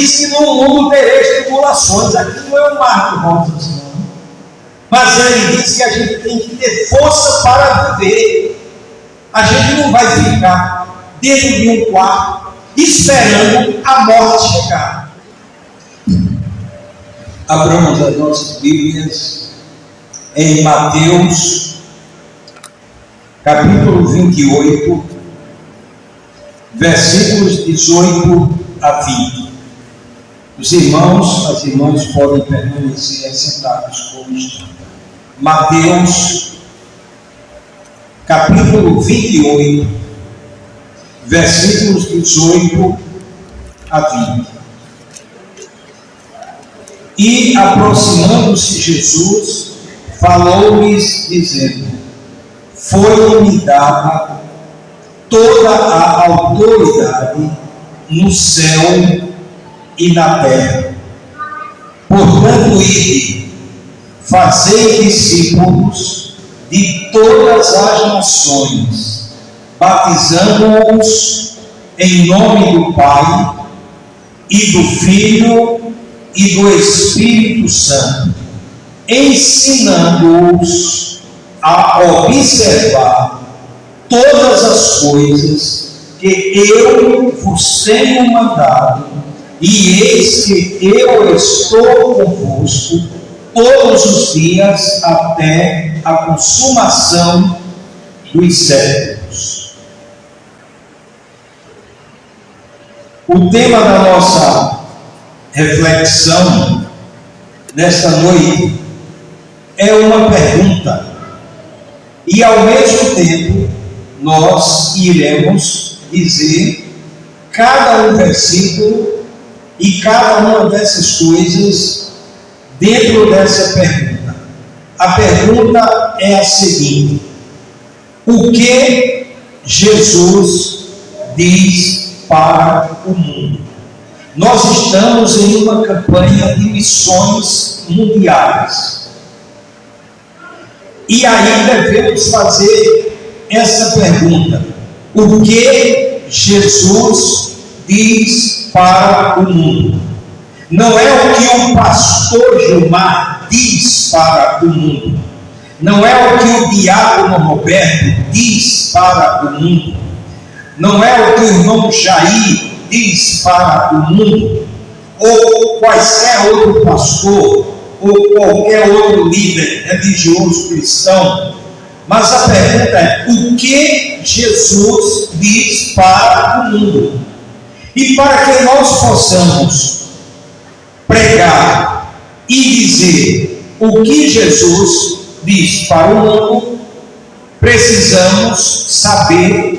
diz que no mundo tereis tribulações. Aqui não é um mar de rosas, não. Mas ele diz que a gente tem que ter força para viver. A gente não vai ficar dentro de um quarto esperando a morte chegar. Abramos as nossas Bíblias em Mateus, capítulo 28, versículos 18 a 20. Os irmãos, as irmãs podem permanecer sentados como estão. Mateus, capítulo 28, versículos 18 a 20. E aproximando-se Jesus, falou-lhes, dizendo: foi-me dada toda a autoridade no céu e na terra. Portanto, ide, fazei discípulos de todas as nações, batizando-os em nome do Pai e do Filho e do Espírito Santo, ensinando-os a observar todas as coisas que eu vos tenho mandado, e eis que eu estou convosco todos os dias até a consumação dos séculos. O tema da nossa reflexão nesta noite é uma pergunta, e ao mesmo tempo nós iremos dizer cada um versículo e cada uma dessas coisas dentro dessa pergunta. A pergunta é a seguinte: o que Jesus diz para o mundo? Nós estamos em uma campanha de missões mundiais. E aí devemos fazer essa pergunta: o que Jesus diz para o mundo? Não é o que o pastor Gilmar diz para o mundo. Não é o que o diácono Roberto diz para o mundo. Não é o que o irmão Jair diz para o mundo, ou quaisquer outro pastor, ou qualquer outro líder religioso cristão. Mas a pergunta é: o que Jesus diz para o mundo? E para que nós possamos pregar e dizer o que Jesus diz para o mundo, precisamos saber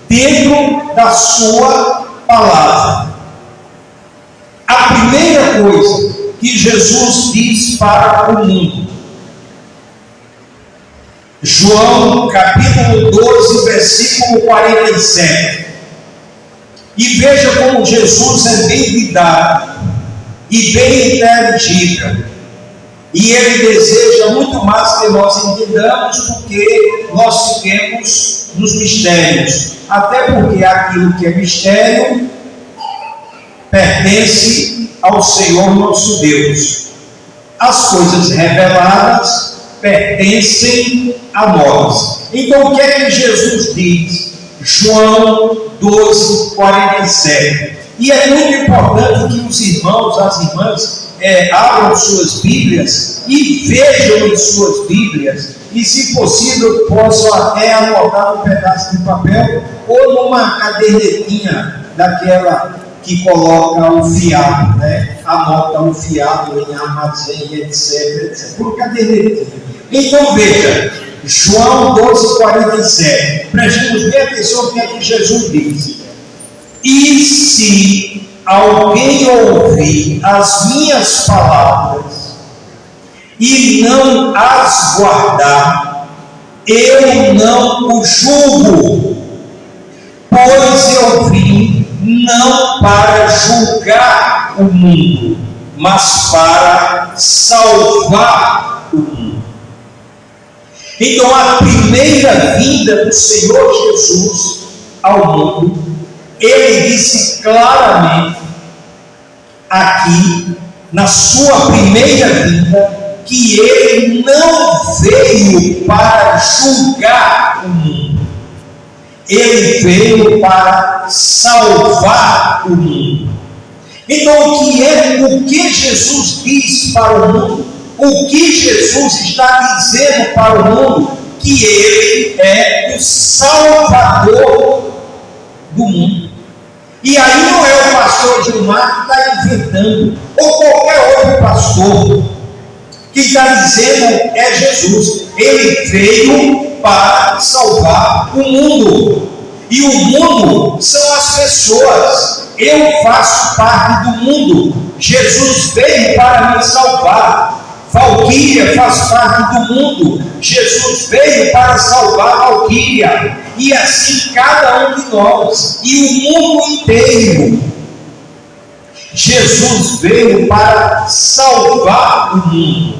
dentro da sua palavra. A primeira coisa que Jesus diz para o mundo, João capítulo 12, versículo 47. E veja como Jesus é bem didático e bem inteligido, e ele deseja muito mais que nós entendamos do que nós fiquemos nos mistérios, até porque aquilo que é mistério pertence ao Senhor nosso Deus. As coisas reveladas pertencem a nós. Então o que é que Jesus diz? João 12, 47. E é muito importante que os irmãos, as irmãs, abram suas Bíblias e vejam em suas Bíblias, e se possível possam até anotar um pedaço de papel ou numa cadernetinha daquela que coloca o fiado, né? Anota o fiado em armazém, etc. Por cadernetinha. Então veja, João 12, 47. Prestemos bem atenção no que é que Jesus diz. E se alguém ouvir as minhas palavras e não as guardar, eu não o julgo, pois eu vim não para julgar o mundo, mas para salvar o mundo. Então, a primeira vinda do Senhor Jesus ao mundo, ele disse claramente: aqui, na sua primeira vinda, que ele não veio para julgar o mundo. Ele veio para salvar o mundo. Então, o que Jesus diz para o mundo? O que Jesus está dizendo para o mundo? Que ele é o Salvador do mundo. E aí não é o pastor Gilmar que está inventando, ou qualquer outro pastor que está dizendo é Jesus. Ele veio para salvar o mundo. E o mundo são as pessoas. Eu faço parte do mundo. Jesus veio para me salvar. Valquíria faz parte do mundo. Jesus veio para salvar Valquíria. E assim cada um de nós. E o mundo inteiro. Jesus veio para salvar o mundo.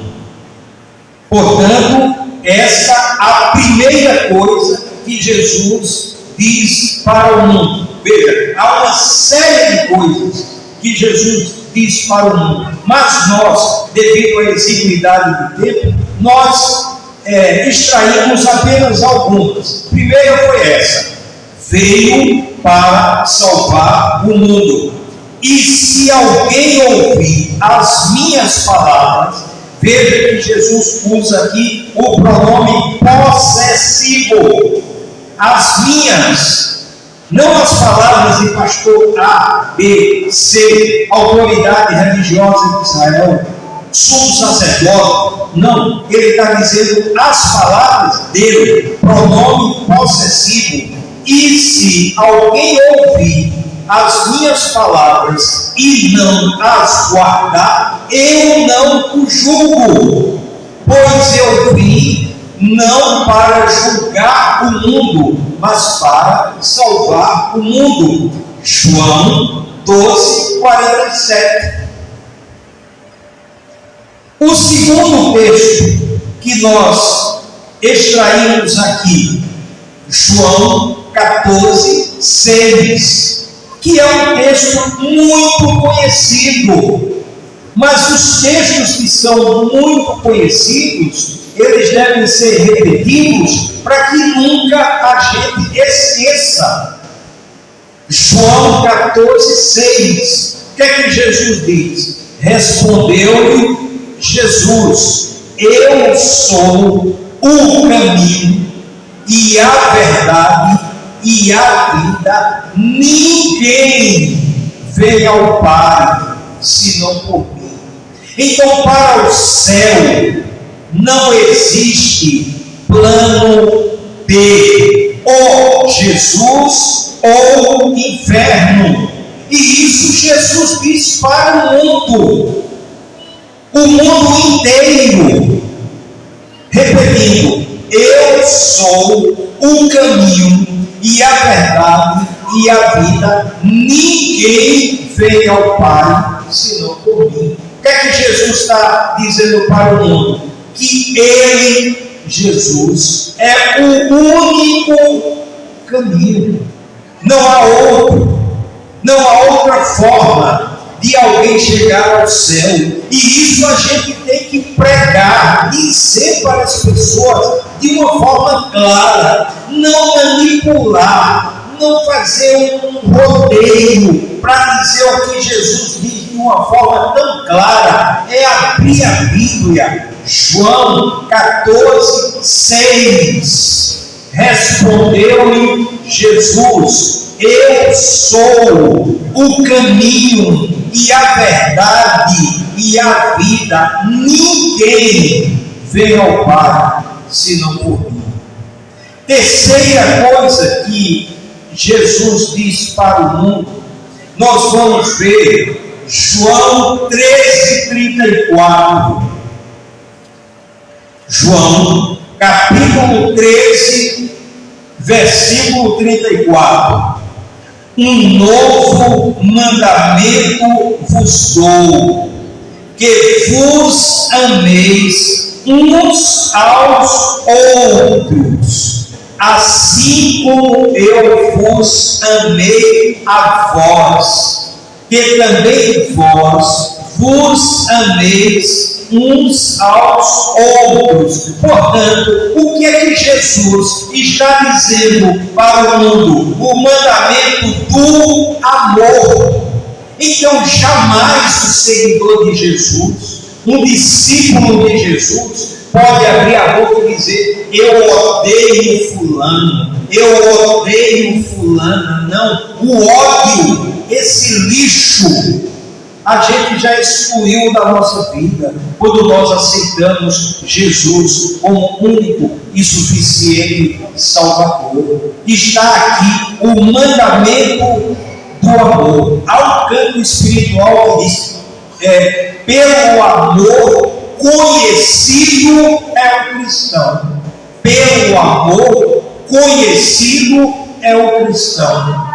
Portanto, essa é a primeira coisa que Jesus diz para o mundo. Veja, há uma série de coisas que Jesus diz para o mundo, mas nós, devido à exiguidade do tempo, nós extraímos apenas algumas. Primeira foi essa: veio para salvar o mundo. E se alguém ouvir as minhas palavras, veja que Jesus usa aqui o pronome possessivo. As minhas, não as palavras de pastor A, B, C, autoridade religiosa de Israel, sumo sacerdote. Não, ele está dizendo as palavras dele, pronome possessivo. E se alguém ouvir as minhas palavras e não as guardar, eu não o julgo, pois eu vim não para julgar o mundo, mas para salvar o mundo. João 12:47. O segundo texto que nós extraímos aqui, João 14:6, que é um texto muito conhecido. Mas os textos que são muito conhecidos, eles devem ser repetidos para que nunca a gente esqueça. João 14:6. O que é que Jesus diz? Respondeu-lhe Jesus: eu sou o caminho e a verdade e a vida. Ninguém vem ao Pai senão por mim. Então, para o céu não existe plano B, ou Jesus ou inferno. E isso Jesus diz para o mundo inteiro. Repetindo: eu sou o caminho e a verdade e a vida. Ninguém vem ao Pai senão por mim. O que é que Jesus está dizendo para o mundo? Que Ele, Jesus, é o único caminho. Não há outro. Não há outra forma de alguém chegar ao céu. E isso a gente tem que pregar, dizer para as pessoas de uma forma clara, não manipular, não fazer um rodeio para dizer o que Jesus diz de uma forma tão clara. É abrir a Bíblia. João 14:6. Respondeu-lhe Jesus: eu sou o caminho e a verdade e a vida. Ninguém vem ao Pai senão por mim. Terceira coisa que Jesus diz para o mundo, nós vamos ver João 13:34. João capítulo 13, versículo 34. Um novo mandamento vos dou, que vos ameis uns aos outros, assim como eu vos amei a vós. que também vós vos ameis uns aos outros. Portanto, o que é que Jesus está dizendo para o mundo? O mandamento do amor. Então, jamais o seguidor de Jesus, um discípulo de Jesus, pode abrir a boca e dizer: eu odeio fulano, eu odeio fulana. Não, o ódio, esse lixo, a gente já excluiu da nossa vida quando nós aceitamos Jesus como único e suficiente Salvador. Está aqui o mandamento do amor. Há um canto espiritual que diz: pelo amor conhecido é o cristão. Pelo amor conhecido é o cristão.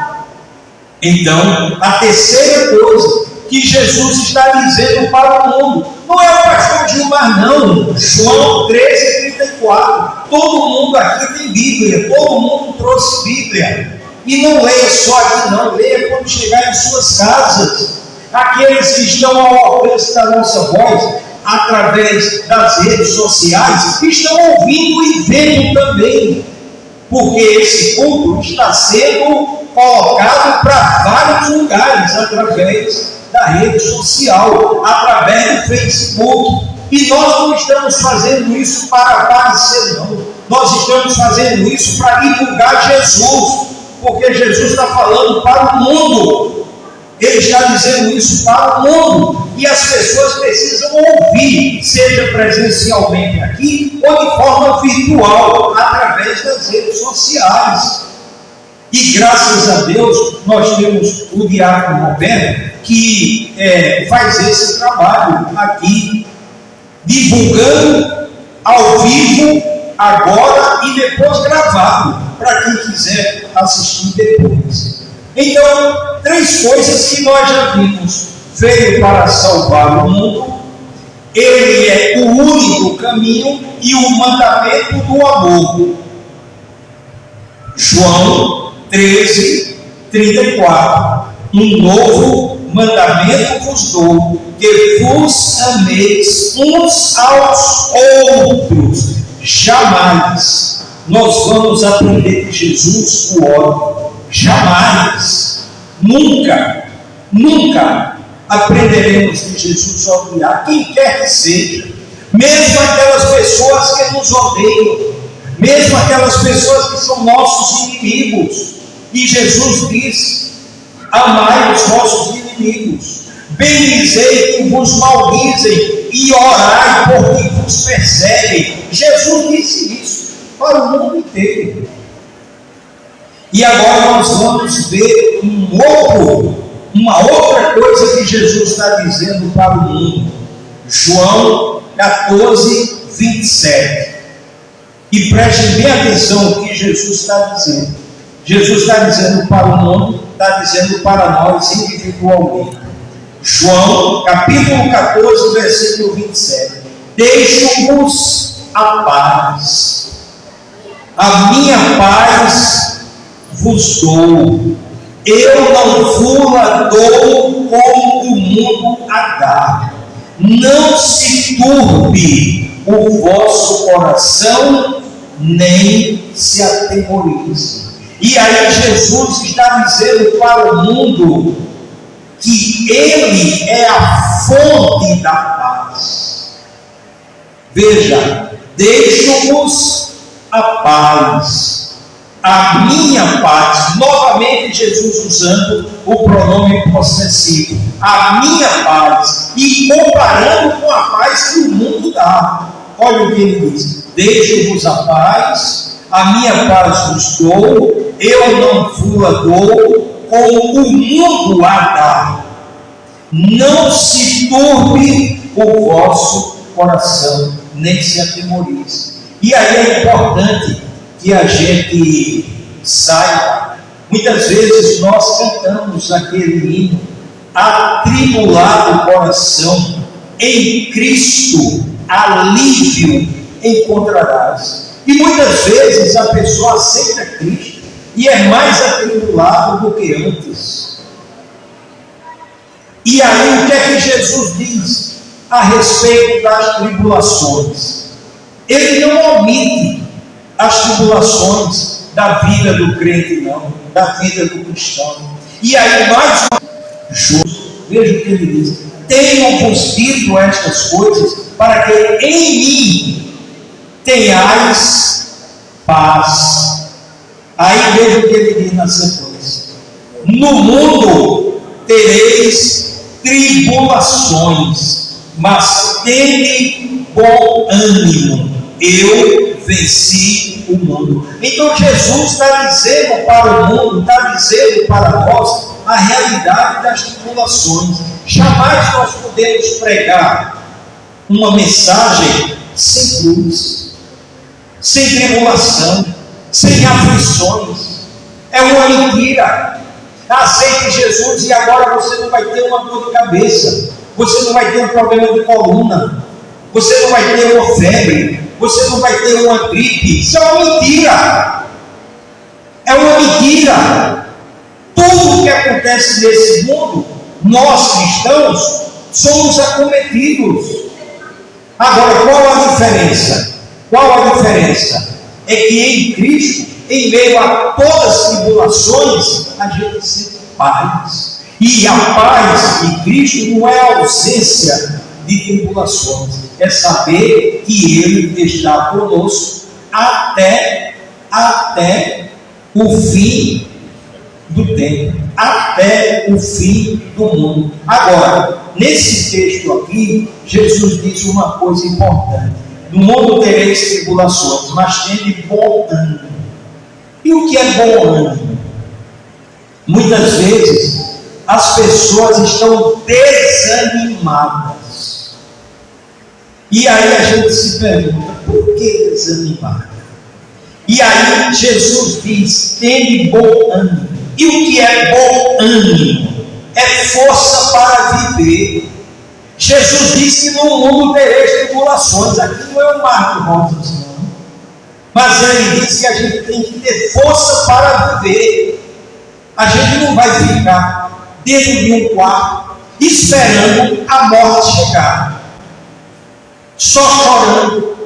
Então, a terceira coisa que Jesus está dizendo para o mundo, não é o pastor Gilmar, não. João 13:34. Todo mundo aqui tem Bíblia, todo mundo trouxe Bíblia. E não leia só aqui, não, leia quando chegar em suas casas. Aqueles que estão ao alcance da nossa voz, através das redes sociais, estão ouvindo e vendo também, porque esse culto está sendo colocado para vários lugares, através da rede social, através do Facebook. E nós não estamos fazendo isso para aparecer, não. Nós estamos fazendo isso para divulgar Jesus, porque Jesus está falando para o mundo. Ele está dizendo isso para o mundo, e as pessoas precisam ouvir, seja presencialmente aqui ou de forma virtual, através das redes sociais. E graças a Deus nós temos o diácono Roberto, que faz esse trabalho aqui, divulgando ao vivo, agora e depois gravado, para quem quiser assistir depois. Então, três coisas que nós já vimos: veio para salvar o mundo, ele é o único caminho e o mandamento do amor. João 13:34. Um novo mandamento vos dou, que vos ameis uns aos outros. Jamais nós vamos aprender de Jesus o ódio. Jamais, nunca aprenderemos de Jesus a odiar quem quer que seja, mesmo aquelas pessoas que nos odeiam, mesmo aquelas pessoas que são nossos inimigos. E Jesus diz: amai os vossos inimigos, bendizei quem vos maldizem e orai por quem vos perseguem. Jesus disse isso para o mundo inteiro. E agora nós vamos ver uma outra coisa que Jesus está dizendo para o mundo. João 14:27. E prestem bem atenção no que Jesus está dizendo. Jesus está dizendo para o mundo, está dizendo para nós individualmente. João capítulo 14, versículo 27. Deixo-vos a paz, a minha paz vos dou, eu não vos dou como o mundo a dá. Não se turbe o vosso coração, nem se atemorize. E aí Jesus está dizendo para o mundo que Ele é a fonte da paz. Veja, deixo-vos a paz, a minha paz. Novamente Jesus usando o pronome possessivo, a minha paz, e comparando com a paz que o mundo dá. Olha o que ele diz: deixo-vos a paz, a minha paz vos dou, eu não vos a dou como o mundo a dá. Não se turbe o vosso coração, nem se atemorize. E aí é importante que a gente saiba. Muitas vezes nós cantamos aquele hino: atribulado coração, em Cristo alívio encontrarás. E muitas vezes a pessoa aceita Cristo e é mais atribulado do que antes. E aí, o que é que Jesus diz a respeito das tribulações? Ele não omite as tribulações da vida do crente, não, da vida do cristão. E aí, mais uma vez, veja o que ele diz: tenham consigo estas coisas, para que em mim tenhais paz. Aí veja o que ele diz na sequência: no mundo tereis tribulações, mas tende bom ânimo, eu venci o mundo. Então Jesus está dizendo para o mundo, está dizendo para nós a realidade das tribulações. Jamais nós podemos pregar uma mensagem sem cruz, sem tribulação, sem aflições. É uma mentira. Aceite Jesus e agora você não vai ter uma dor de cabeça, você não vai ter um problema de coluna, você não vai ter uma febre, você não vai ter uma gripe. Isso é uma mentira. É uma mentira. Tudo que acontece nesse mundo, nós cristãos somos acometidos. Agora, qual a diferença? Qual a diferença? É que em Cristo, em meio a todas as tribulações, a gente sente paz. E a paz em Cristo não é a ausência de tribulações, é saber que Ele está conosco até o fim do tempo, até o fim do mundo. Agora, nesse texto aqui, Jesus diz uma coisa importante: no mundo tereis tribulações, mas tende bom ânimo. E o que é bom ânimo? Muitas vezes as pessoas estão desanimadas. E aí a gente se pergunta: por que desanimada? E aí Jesus diz: tende bom ânimo. E o que é bom ânimo? É força para viver. Jesus disse que no mundo tereis tribulações. Aqui não é um mar de rosas, não. Mas ele disse que a gente tem que ter força para viver. A gente não vai ficar dentro de um quarto esperando a morte chegar, só chorando,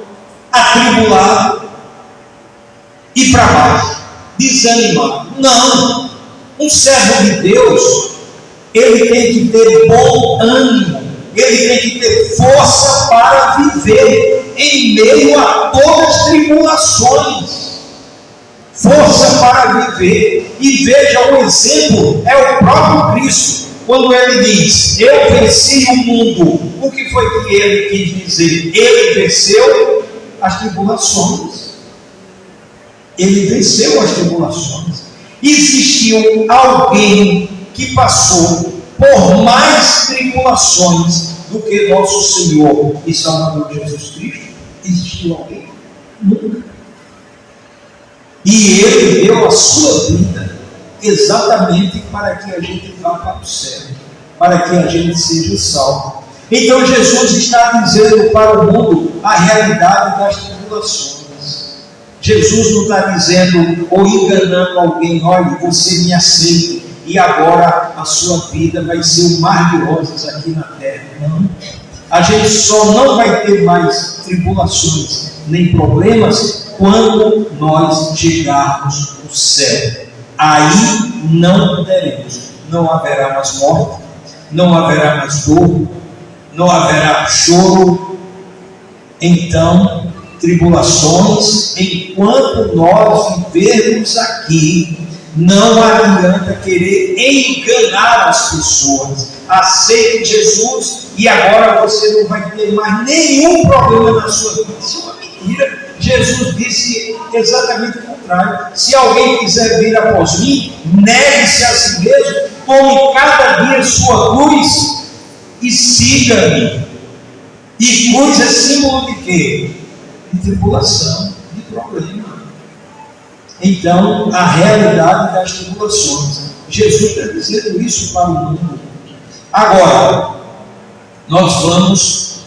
atribulado e para baixo, desanimado. Não. Um servo de Deus, ele tem que ter bom ânimo, ele tem que ter força para viver em meio a todas as tribulações. Força para viver. E veja, o exemplo é o próprio Cristo, quando ele diz: eu venci o mundo. O que foi que ele quis dizer? Ele venceu as tribulações. Ele venceu as tribulações. Existiu alguém que passou por mais tribulações do que nosso Senhor e Salvador Jesus Cristo? Existiu alguém? Nunca. E Ele deu a sua vida exatamente para que a gente vá para o céu, para que a gente seja salvo. Então Jesus está dizendo para o mundo a realidade das tribulações. Jesus não está dizendo ou enganando alguém: olha, você me aceita e agora a sua vida vai ser um mar de rosas aqui na terra. Não. A gente só não vai ter mais tribulações nem problemas quando nós chegarmos no céu. Aí não teremos, não haverá mais morte, não haverá mais dor, não haverá choro. Então, tribulações, enquanto nós vivermos aqui, não adianta querer enganar as pessoas. Aceite Jesus e agora você não vai ter mais nenhum problema na sua vida. Isso é uma mentira. Jesus disse exatamente o contrário: se alguém quiser vir após mim, negue-se a si mesmo, tome cada dia sua cruz e siga-me. E cruz é símbolo de quê? De tribulação, de problema. Então, a realidade das tribulações. Jesus está dizendo isso para o mundo. Agora, nós vamos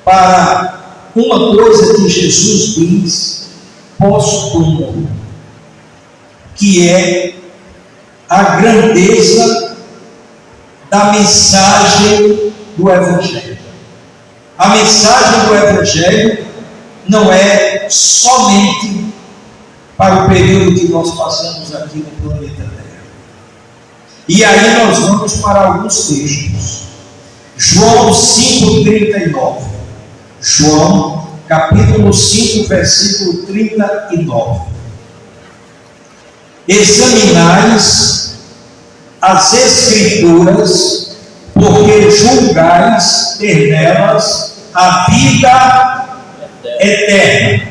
para uma coisa que Jesus diz pós-túmulo, que é a grandeza da mensagem do Evangelho. A mensagem do Evangelho não é somente para o período que nós passamos aqui no planeta Terra. E aí nós vamos para alguns textos. João 5,39. João, capítulo 5, versículo 39. Examinais as Escrituras, porque julgais ter nelas a vida eterna,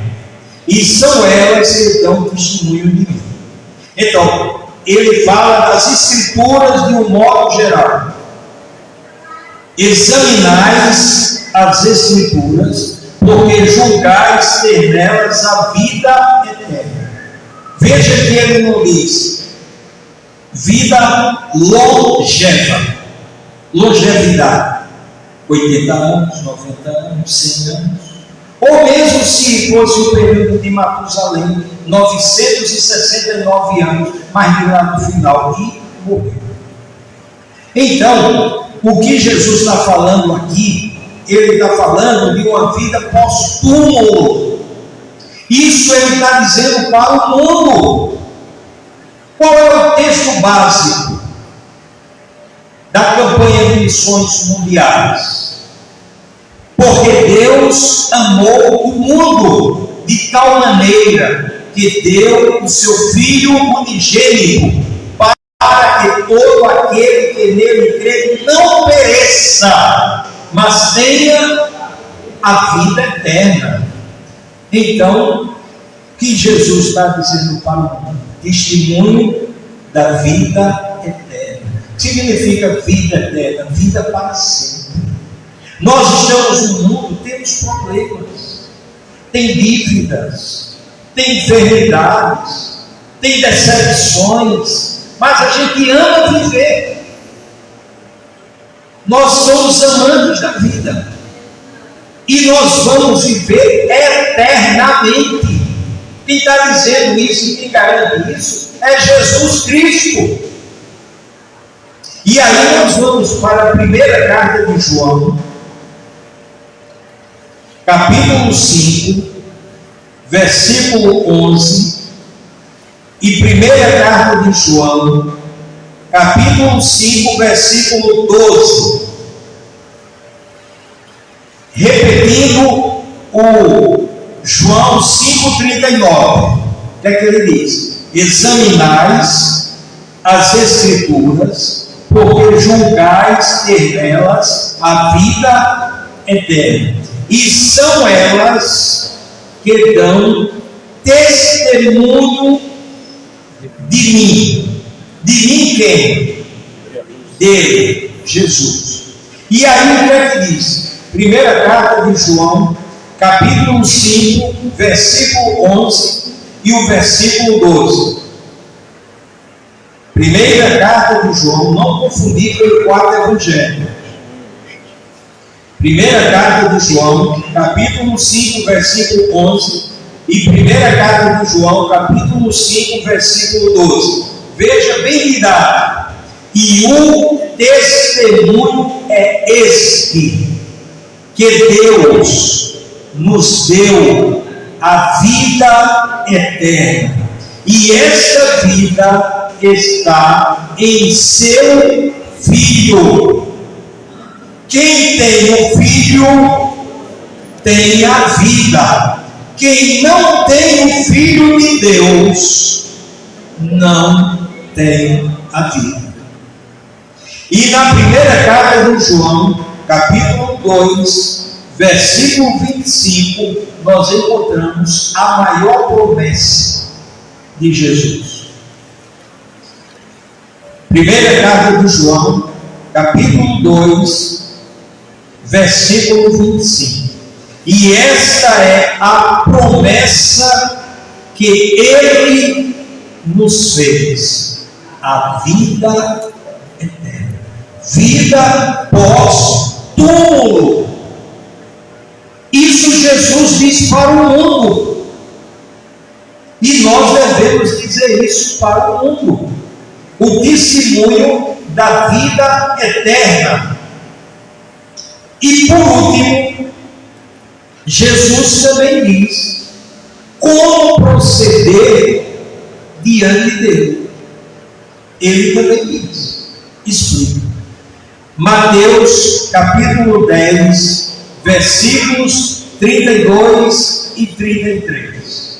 e são elas que dão testemunho de mim. Então, ele fala das Escrituras de um modo geral. Examinais as Escrituras, porque julgais ter nelas a vida eterna. Veja que ele não diz vida longeva, longevidade, 80 anos, 90 anos, 100 anos, ou mesmo se fosse o período de Matusalém, 969 anos, mas lá no final e morreu. Então, o que Jesus está falando aqui, ele está falando de uma vida pós-túmulo. Isso ele está dizendo para o mundo. Qual é o texto básico da campanha de missões mundiais? Porque Deus amou o mundo de tal maneira que deu o seu Filho unigênito, para que todo aquele que nele crê não pereça, mas tenha a vida eterna. Então, o que Jesus está dizendo para o mundo? Testemunho da vida eterna. Significa vida eterna, vida para sempre. Nós estamos no mundo, temos problemas, tem dívidas, tem enfermidades, tem decepções, mas a gente ama viver. Nós somos amantes da vida. E nós vamos viver eternamente. Quem está dizendo isso e quem garante isso é Jesus Cristo. E aí nós vamos para a primeira carta de João, capítulo 5, versículo 11, e primeira carta de João, capítulo 5, versículo 12. Repetindo o João 5,39, o que é que ele diz? Examinais as Escrituras, porque julgais ter nelas a vida eterna, e são elas que dão testemunho de mim. De mim quem? Dele, Jesus. E aí o que é que diz? Primeira carta de João, capítulo 5, versículo 11 e o versículo 12. Primeira carta de João, não confundir com o quarto evangelho. Primeira carta de João, capítulo 5, versículo 11 e primeira carta de João, capítulo 5, versículo 12. Veja bem lidado. E o testemunho é este, que Deus nos deu a vida eterna, e esta vida está em seu Filho. Quem tem o Filho tem a vida. Quem não tem o Filho de Deus não tem a vida. E na primeira carta de João, capítulo 2, versículo 25, nós encontramos a maior promessa de Jesus. Primeira carta de João, capítulo 2, versículo 25. E esta é a promessa que Ele nos fez, a vida eterna, vida pós-túmulo. Isso Jesus diz para o mundo, e nós devemos dizer isso para o mundo. O testemunho da vida eterna. E por último, Jesus também diz como proceder diante dele. Ele também diz, explica. Mateus capítulo 10, versículos 32 e 33.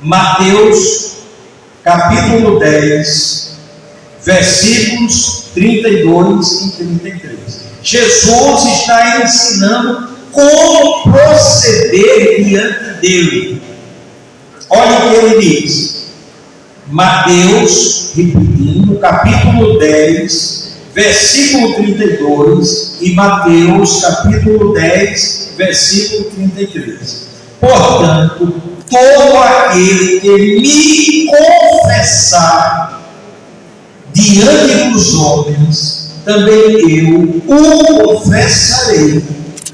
Mateus capítulo 10, versículos 32 e 33. Jesus está ensinando como proceder diante dele. Olha o que ele diz. Mateus, repetindo, capítulo 10, versículo 32, e Mateus, capítulo 10, versículo 33. Portanto, todo aquele que me confessar diante dos homens, também eu o confessarei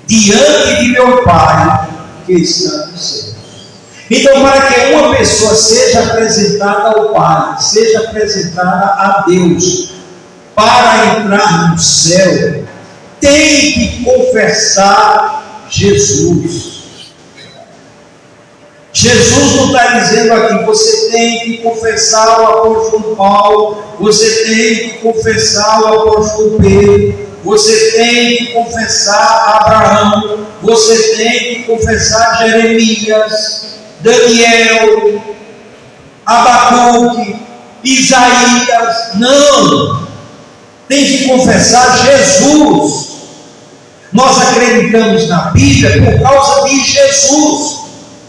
diante de meu Pai que está nos céus. Então, para que uma pessoa seja apresentada ao Pai, seja apresentada a Deus, para entrar no céu, tem que confessar Jesus. Jesus não está dizendo aqui, você tem que confessar o apóstolo Paulo, você tem que confessar o apóstolo Pedro, você tem que confessar Abraão, você tem que confessar Jeremias, Daniel, Abacuque, Isaías. Não! Tem que confessar Jesus. Nós acreditamos na Bíblia por causa de Jesus.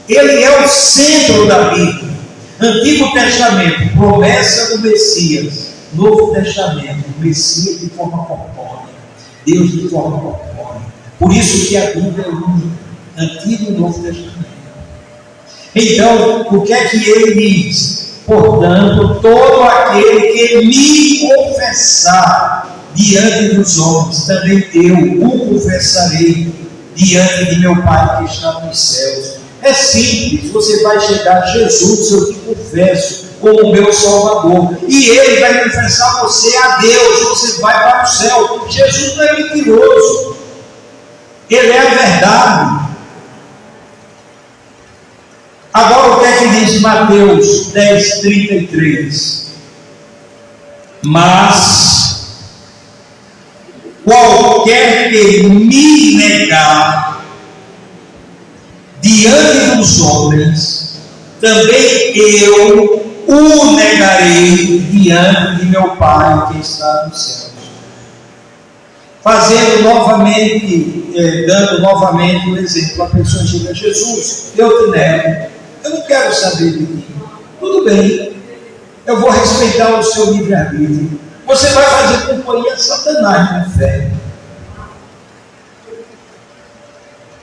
Ele é o centro da Bíblia. Antigo Testamento, promessa do Messias. Novo Testamento, Messias de forma corpórea. Deus de forma corpórea. Por isso que a Bíblia é única. Antigo e Novo Testamento. Então, o que é que ele diz? Portanto, todo aquele que me confessar diante dos homens, também eu o confessarei diante de meu Pai que está nos céus. É simples, você vai chegar a Jesus, eu te confesso como meu Salvador, e Ele vai confessar você a Deus, você vai para o céu. Jesus não é mentiroso, Ele é a verdade. Agora o que é que diz Mateus 10, 33? Mas qualquer que me negar diante dos homens, também eu o negarei diante de meu Pai que está nos céus. Fazendo novamente, dando novamente um exemplo, a pessoa chega a Jesus, eu te nego, eu não quero saber de ti. Tudo bem, eu vou respeitar o seu livre-arbítrio. Você vai fazer companhia a Satanás no inferno.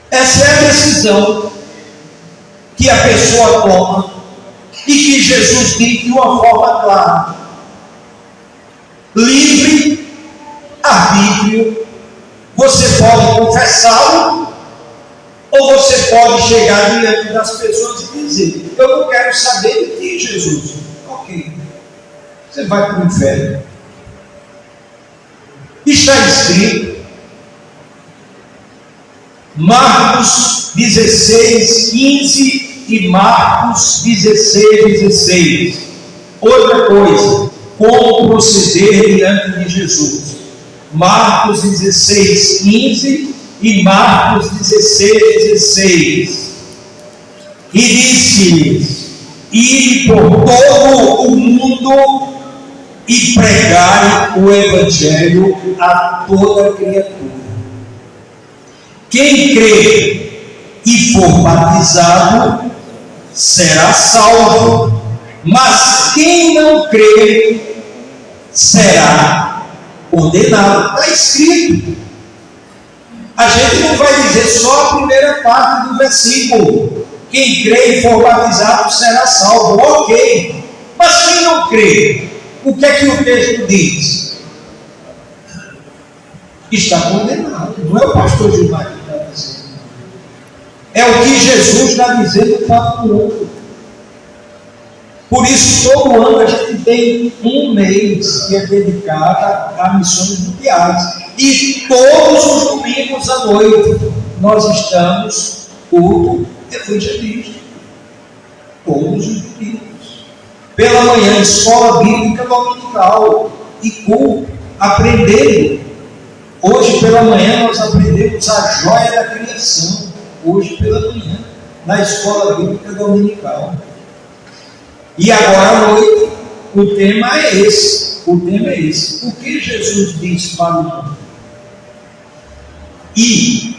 Essa é a decisão que a pessoa toma e que Jesus diz de uma forma clara. Livre arbítrio. Você pode confessá-lo ou você pode chegar diante das pessoas e dizer, eu não quero saber de ti, Jesus. Ok, você vai para o inferno. Está escrito Marcos 16, 15 e Marcos 16, 16. Outra coisa, como proceder diante de Jesus. Marcos 16, 15 e Marcos 16, 16. E disse-lhes, ide por todo o mundo e pregai o Evangelho a toda criatura. Quem crê e for batizado será salvo, mas quem não crê será condenado. Está escrito. A gente não vai dizer só a primeira parte do versículo. Quem crê e for batizado será salvo. Ok. Mas quem não crê, o que é que o texto diz? Está condenado. Não é o pastor Gilmar que está dizendo. É o que Jesus está dizendo para o outro. Por isso, todo ano a gente tem um mês que é dedicado a missões mundiais. E todos os domingos à noite nós estamos culto evangelístico. Todos os domingos. Pela manhã, escola bíblica dominical e culto, aprendendo. Hoje pela manhã nós aprendemos a joia da criação. Hoje pela manhã, na escola bíblica dominical. E agora à noite, o tema é esse. O tema é esse. O que Jesus diz para o mundo? E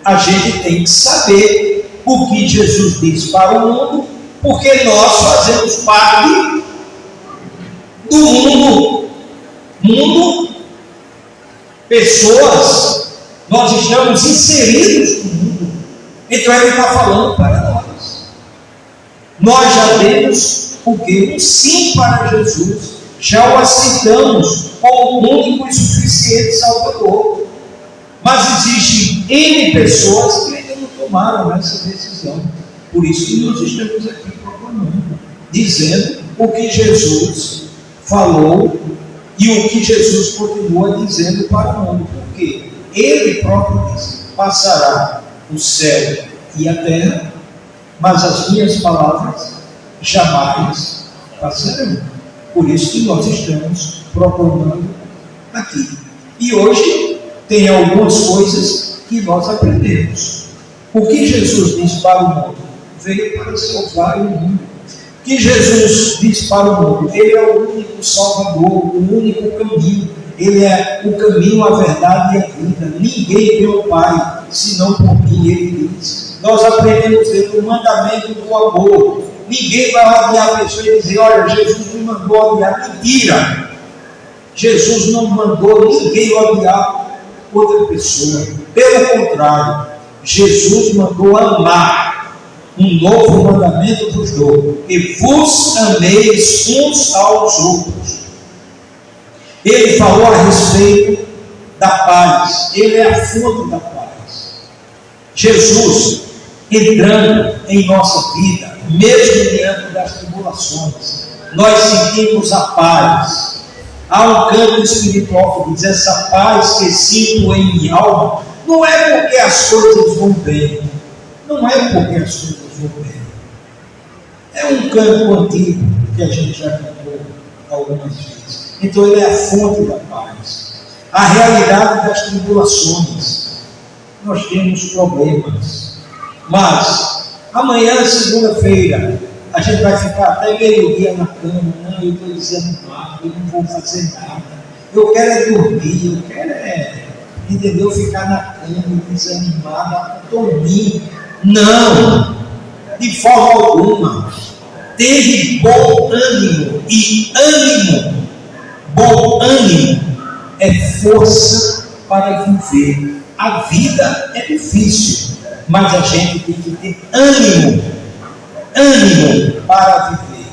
a gente tem que saber o que Jesus diz para o mundo, porque nós fazemos parte do mundo. Mundo, pessoas, nós estamos inseridos no mundo. Então ele está falando para nós. Nós já temos o quê? Um sim para Jesus. Já o aceitamos como único e suficiente Salvador. Mas existem N pessoas que ainda não tomaram essa decisão. Por isso que nós estamos aqui proclamando, dizendo o que Jesus falou e o que Jesus continua dizendo para o mundo. Porque ele próprio disse: passará o céu e a terra, mas as minhas palavras jamais passarão. Por isso que nós estamos proclamando aqui. E hoje tem algumas coisas que nós aprendemos. O que Jesus diz para o mundo? Veio para salvar o mundo. O que Jesus diz para o mundo? Ele é o único Salvador, o único caminho. Ele é o caminho, a verdade e a vida. Ninguém vê o Pai, senão por mim, ele diz. Nós aprendemos dele o mandamento do amor. Ninguém vai odiar a pessoa e dizer: olha, Jesus me mandou odiar. Mentira! Jesus não mandou ninguém odiar outra pessoa. Pelo contrário, Jesus mandou amar. Um novo mandamento vos dou: que vos ameis uns aos outros. Ele falou a respeito da paz. Ele é a fonte da paz. Jesus, entrando em nossa vida, mesmo diante das tribulações, nós sentimos a paz. Há um canto espiritual que diz: essa paz que sinto em minha alma, não é porque as coisas vão bem. Não é porque as coisas vão bem. É um canto antigo que a gente já cantou algumas vezes. Então ele é a fonte da paz. A realidade das tribulações. Nós temos problemas. Mas amanhã, segunda-feira, a gente vai ficar até meio-dia na cama. Não, eu estou desanimado, eu não vou fazer nada. Eu quero é dormir, eu quero é, entendeu? Ficar na cama, desanimado, dormir. Não, de forma alguma. Teve bom ânimo, e ânimo, bom ânimo, é força para viver. A vida é difícil, mas a gente tem que ter ânimo, ânimo para viver.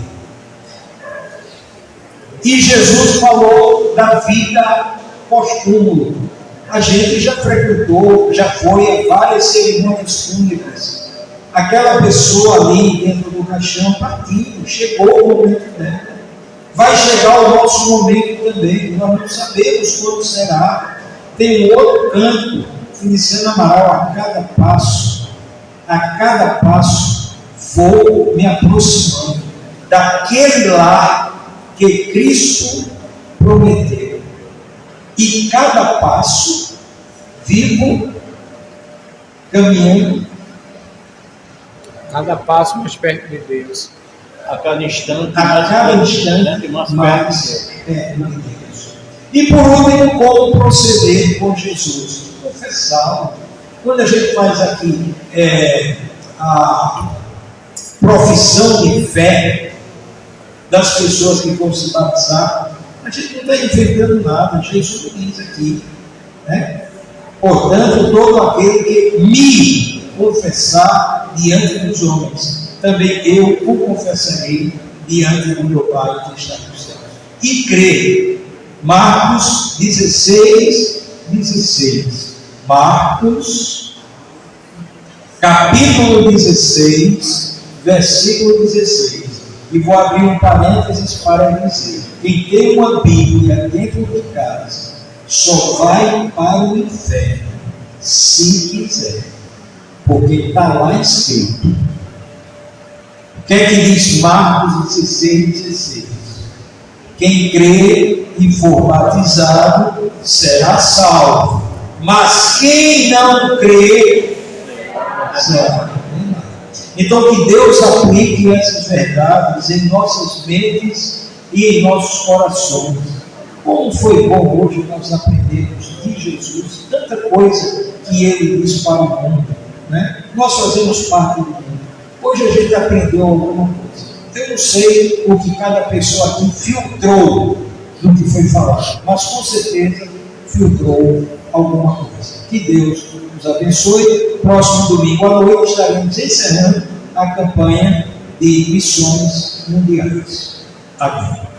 E Jesus falou da vida pós-túmulo. A gente já frequentou, já foi a várias cerimônias fúnebres. Aquela pessoa ali dentro do caixão partiu, chegou o momento dela. Vai chegar o nosso momento também, nós não sabemos quando será. Tem um outro canto, Feliciano Amaral: a cada passo, vou me aproximando daquele lar que Cristo prometeu. E cada passo, vivo, caminhando. Cada passo mais perto de Deus. A cada instante, mais perto de Deus. E por último, como proceder com Jesus? Confessá-lo. Quando a gente faz aqui a profissão de fé das pessoas que vão se batizar, a gente não está inventando nada. Jesus diz aqui, né? Portanto, todo aquele que me confessar diante dos homens, também eu o confessarei diante do meu Pai que está no céu. E crê. Marcos 16. Marcos, capítulo 16, versículo 16. E vou abrir um parênteses para dizer: quem tem uma Bíblia dentro de casa só vai para o inferno se quiser, porque está lá escrito. O que é que diz Marcos 16:16? Quem crê e for batizado será salvo, mas quem não crê será condenado. Então, que Deus aplique essas verdades em nossas mentes e em nossos corações. Como foi bom hoje nós aprendemos de Jesus tanta coisa que Ele diz para o mundo, né? Nós fazemos parte do mundo. Hoje a gente aprendeu alguma coisa. Eu não sei o que cada pessoa aqui filtrou do que foi falado, mas com certeza filtrou alguma coisa. Que Deus nos abençoe. Próximo domingo à noite estaremos encerrando a campanha de missões mundiais. Amém.